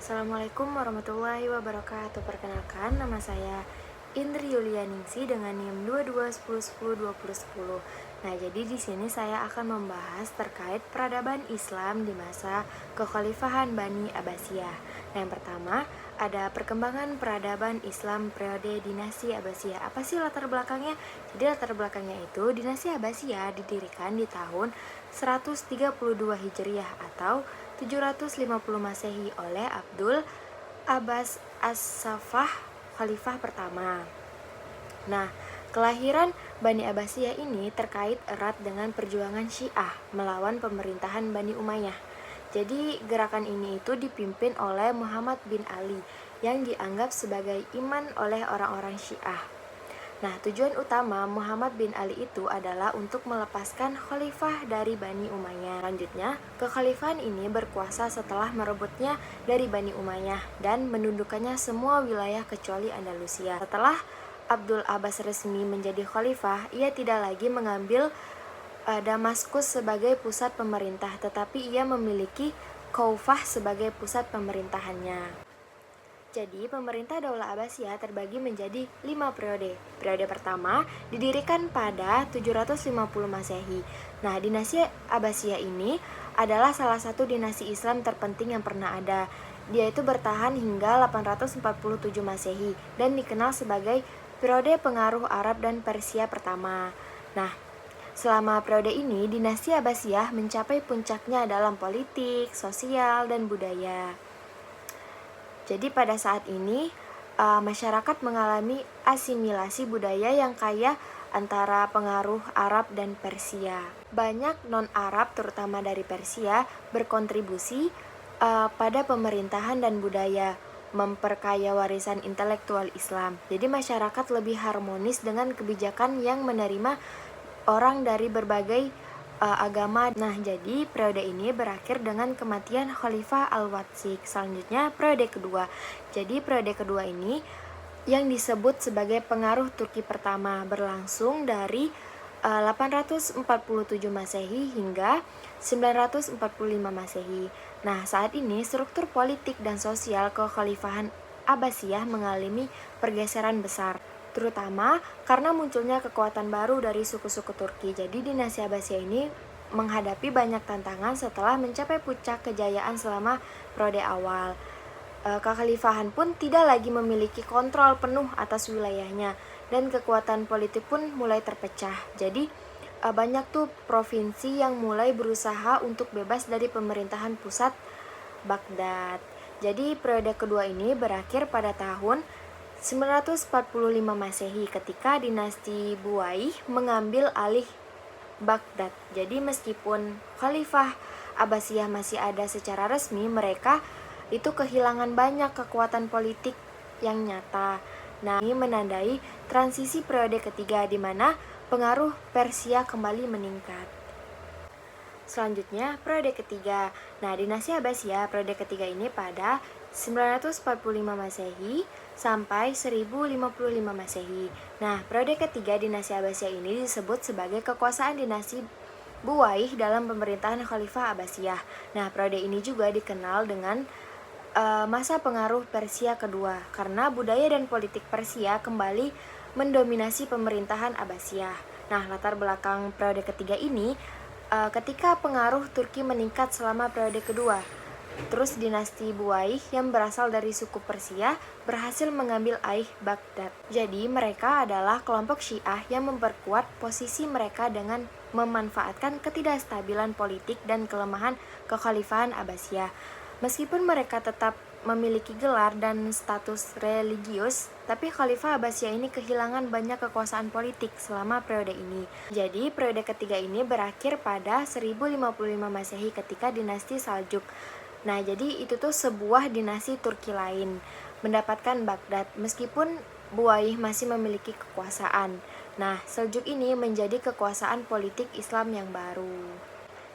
Assalamualaikum warahmatullahi wabarakatuh. Perkenalkan, nama saya Indri Yulianingsi dengan NIM 2210102010. Nah, jadi di sini saya akan membahas terkait peradaban Islam di masa kekhalifahan Bani Abbasiyah. Nah, yang pertama ada perkembangan peradaban Islam periode dinasti Abbasiyah. Apa sih latar belakangnya? Jadi latar belakangnya itu dinasti Abbasiyah didirikan di tahun 132 Hijriah atau 750 Masehi oleh Abdul Abbas As-Saffah, Khalifah pertama. Nah, kelahiran Bani Abbasiyah ini terkait erat dengan perjuangan Syiah melawan pemerintahan Bani Umayyah. Jadi gerakan ini itu dipimpin oleh Muhammad bin Ali yang dianggap sebagai iman oleh orang-orang Syiah. Nah, tujuan utama Muhammad bin Ali itu adalah untuk melepaskan khalifah dari Bani Umayyah. Selanjutnya, kekhalifahan ini berkuasa setelah merebutnya dari Bani Umayyah dan menundukkannya semua wilayah kecuali Andalusia. Setelah Abdul Abbas resmi menjadi khalifah, ia tidak lagi mengambil Damaskus sebagai pusat pemerintah, tetapi ia memiliki Kufah sebagai pusat pemerintahannya. Jadi, pemerintah Daulah Abbasiyah terbagi menjadi 5 periode. Periode pertama didirikan pada 750 Masehi. Nah, dinasti Abbasiyah ini adalah salah satu dinasti Islam terpenting yang pernah ada. Dia itu bertahan hingga 847 Masehi dan dikenal sebagai periode pengaruh Arab dan Persia pertama. Nah, selama periode ini, dinasti Abbasiyah mencapai puncaknya dalam politik, sosial, dan budaya. Jadi pada saat ini masyarakat mengalami asimilasi budaya yang kaya antara pengaruh Arab dan Persia. Banyak non-Arab terutama dari Persia berkontribusi pada pemerintahan dan budaya, memperkaya warisan intelektual Islam. Jadi masyarakat lebih harmonis dengan kebijakan yang menerima orang dari berbagai agama. Nah, jadi periode ini berakhir dengan kematian Khalifah Al-Watsik. Selanjutnya periode kedua. Jadi periode kedua ini yang disebut sebagai pengaruh Turki pertama berlangsung dari 847 Masehi hingga 945 Masehi. Nah, saat ini struktur politik dan sosial kekhalifahan Abbasiyah mengalami pergeseran besar, terutama karena munculnya kekuatan baru dari suku-suku Turki. Jadi dinasti Abbasiyah ini menghadapi banyak tantangan setelah mencapai puncak kejayaan selama periode awal. Kekhalifahan pun tidak lagi memiliki kontrol penuh atas wilayahnya dan kekuatan politik pun mulai terpecah. Jadi banyak tuh provinsi yang mulai berusaha untuk bebas dari pemerintahan pusat Baghdad. Jadi periode kedua ini berakhir pada tahun 945 Masehi ketika dinasti Buwaih mengambil alih Baghdad. Jadi meskipun Khalifah Abbasiyah masih ada secara resmi, mereka itu kehilangan banyak kekuatan politik yang nyata. Nah, ini menandai transisi periode ketiga di mana pengaruh Persia kembali meningkat. Selanjutnya, periode ketiga. Nah, dinasti Abbasiyah periode ketiga ini pada 945 Masehi sampai 1055 Masehi. Nah, periode ketiga dinasti Abbasiyah ini disebut sebagai kekuasaan dinasti Buwaih dalam pemerintahan Khalifah Abbasiyah. Nah, periode ini juga dikenal dengan masa pengaruh Persia kedua karena budaya dan politik Persia kembali mendominasi pemerintahan Abbasiyah. Nah, latar belakang periode ketiga ini ketika pengaruh Turki meningkat selama periode kedua. Terus dinasti Buwaih yang berasal dari suku Persia berhasil mengambil alih Baghdad. Jadi mereka adalah kelompok Syiah yang memperkuat posisi mereka dengan memanfaatkan ketidakstabilan politik dan kelemahan kekhalifahan Abbasiyah. Meskipun mereka tetap memiliki gelar dan status religius, tapi Khalifah Abbasiyah ini kehilangan banyak kekuasaan politik selama periode ini. Jadi periode ketiga ini berakhir pada 1055 Masehi ketika dinasti Saljuk. Nah, jadi itu tuh sebuah dinasti Turki lain mendapatkan Baghdad meskipun Buwaih masih memiliki kekuasaan. Nah, Seljuk ini menjadi kekuasaan politik Islam yang baru.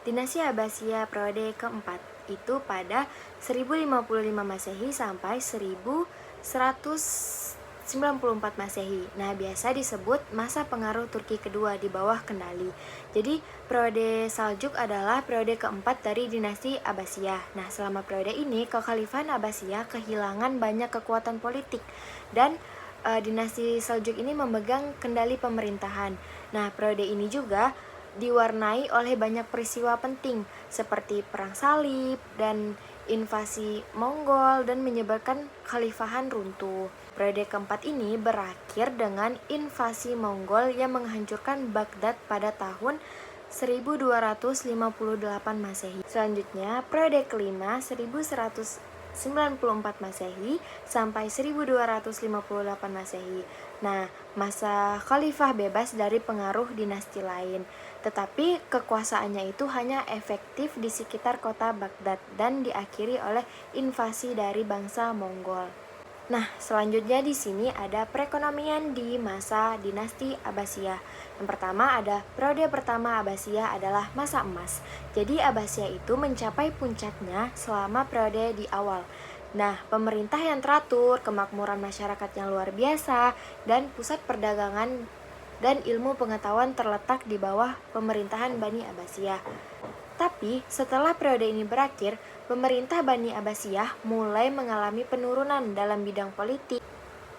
Dinasti Abbasiyah periode keempat itu pada 1055 Masehi sampai 1100 494 Masehi. Nah, biasa disebut masa pengaruh Turki kedua di bawah kendali. Jadi, periode Saljuk adalah periode keempat dari dinasti Abbasiyah. Nah, selama periode ini, Kekhalifahan Abbasiyah kehilangan banyak kekuatan politik dan dinasti Saljuk ini memegang kendali pemerintahan. Nah, periode ini juga diwarnai oleh banyak peristiwa penting seperti Perang Salib dan invasi Mongol dan menyebabkan Khalifahan runtuh. Periode keempat ini berakhir dengan invasi Mongol yang menghancurkan Baghdad pada tahun 1258 Masehi. Selanjutnya, periode kelima 1194 Masehi sampai 1258 Masehi. Nah, masa khalifah bebas dari pengaruh dinasti lain. Tetapi kekuasaannya itu hanya efektif di sekitar kota Baghdad dan diakhiri oleh invasi dari bangsa Mongol. Nah, selanjutnya di sini ada perekonomian di masa dinasti Abbasiyah. Yang pertama ada periode pertama Abbasiyah adalah masa emas. Jadi Abbasiyah itu mencapai puncaknya selama periode di awal. Nah, pemerintah yang teratur, kemakmuran masyarakat yang luar biasa, dan pusat perdagangan dan ilmu pengetahuan terletak di bawah pemerintahan Bani Abbasiyah. Tapi setelah periode ini berakhir, pemerintah Bani Abbasiyah mulai mengalami penurunan dalam bidang politik.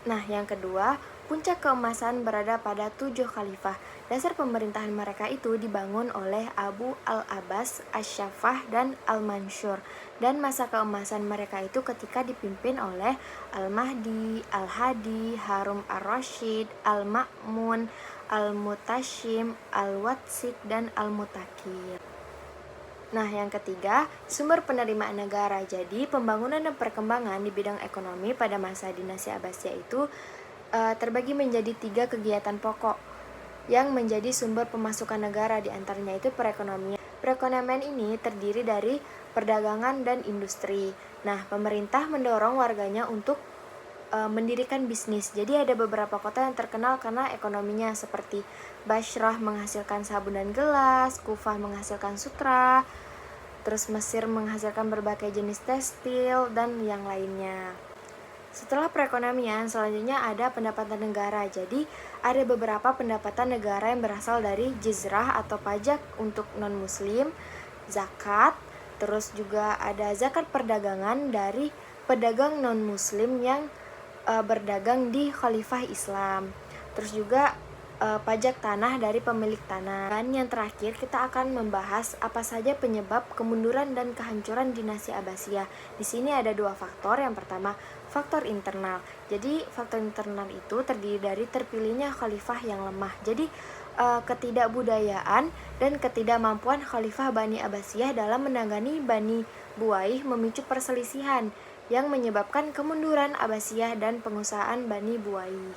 Nah, yang kedua, puncak keemasan berada pada 7 khalifah. Dasar pemerintahan mereka itu dibangun oleh Abu al-Abbas, Asy-Syaffah, dan Al-Mansur. Dan masa keemasan mereka itu ketika dipimpin oleh Al-Mahdi, Al-Hadi, Harun ar-Rasyid, Al-Ma'mun, Al-Mutashim, Al-Watsid, dan Al-Mutakir. Nah, yang ketiga, sumber penerimaan negara. Jadi, pembangunan dan perkembangan di bidang ekonomi pada masa dinasti Abbasiyah itu terbagi menjadi 3 kegiatan pokok yang menjadi sumber pemasukan negara, di antaranya itu perekonomian. Perekonomian ini terdiri dari perdagangan dan industri. Nah, pemerintah mendorong warganya untuk mendirikan bisnis. Jadi ada beberapa kota yang terkenal karena ekonominya seperti Bashrah menghasilkan sabun dan gelas, Kufah menghasilkan sutra, terus Mesir menghasilkan berbagai jenis tekstil dan yang lainnya. Setelah perekonomian, selanjutnya ada pendapatan negara. Jadi ada beberapa pendapatan negara yang berasal dari jizrah atau pajak untuk non-muslim, zakat, terus juga ada zakat perdagangan dari pedagang non-muslim yang berdagang di Khalifah Islam. Terus juga pajak tanah dari pemilik tanah. Dan yang terakhir kita akan membahas apa saja penyebab kemunduran dan kehancuran dinasti Abbasiyah. Di sini ada 2 faktor. Yang pertama, faktor internal. Jadi faktor internal itu terdiri dari terpilihnya khalifah yang lemah. Jadi ketidakbudayaan dan ketidakmampuan khalifah Bani Abbasiyah dalam menangani Bani Buaih memicu perselisihan yang menyebabkan kemunduran Abbasiyah dan penguasaan Bani Buaih.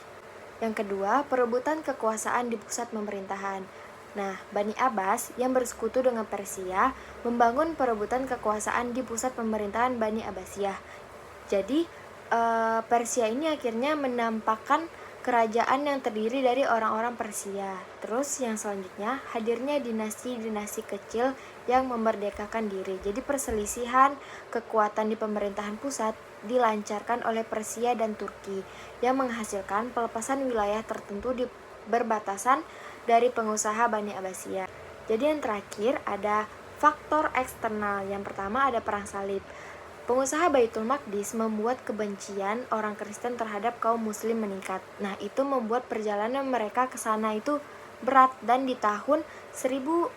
Yang kedua, perebutan kekuasaan di pusat pemerintahan. Nah, Bani Abbas yang bersekutu dengan Persia membangun perebutan kekuasaan di pusat pemerintahan Bani Abbasiyah. Jadi, Persia ini akhirnya menampakkan kerajaan yang terdiri dari orang-orang Persia. Terus yang selanjutnya, hadirnya dinasti-dinasti kecil yang memerdekakan diri. Jadi perselisihan kekuatan di pemerintahan pusat dilancarkan oleh Persia dan Turki yang menghasilkan pelepasan wilayah tertentu di berbatasan dari pengusaha Bani Abbasiyah. Jadi yang terakhir ada faktor eksternal. Yang pertama ada Perang Salib. Pengusaha Baitul Maqdis membuat kebencian orang Kristen terhadap kaum muslim meningkat. Nah, itu membuat perjalanan mereka ke sana itu berat, dan di tahun 1095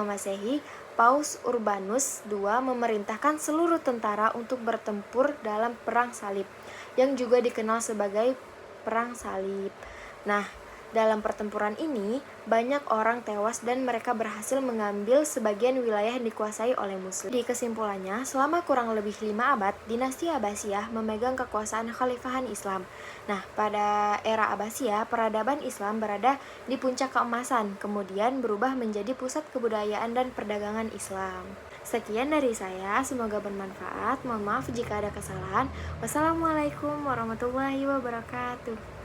Masehi, Paus Urbanus II memerintahkan seluruh tentara untuk bertempur dalam Perang Salib, yang juga dikenal sebagai Perang Salib. Nah, dalam pertempuran ini, banyak orang tewas dan mereka berhasil mengambil sebagian wilayah yang dikuasai oleh Muslim. Di kesimpulannya, selama kurang lebih 5 abad, dinasti Abbasiyah memegang kekuasaan khalifahan Islam. Nah, pada era Abbasiyah, peradaban Islam berada di puncak keemasan, kemudian berubah menjadi pusat kebudayaan dan perdagangan Islam. Sekian dari saya, semoga bermanfaat. Mohon maaf jika ada kesalahan. Wassalamualaikum warahmatullahi wabarakatuh.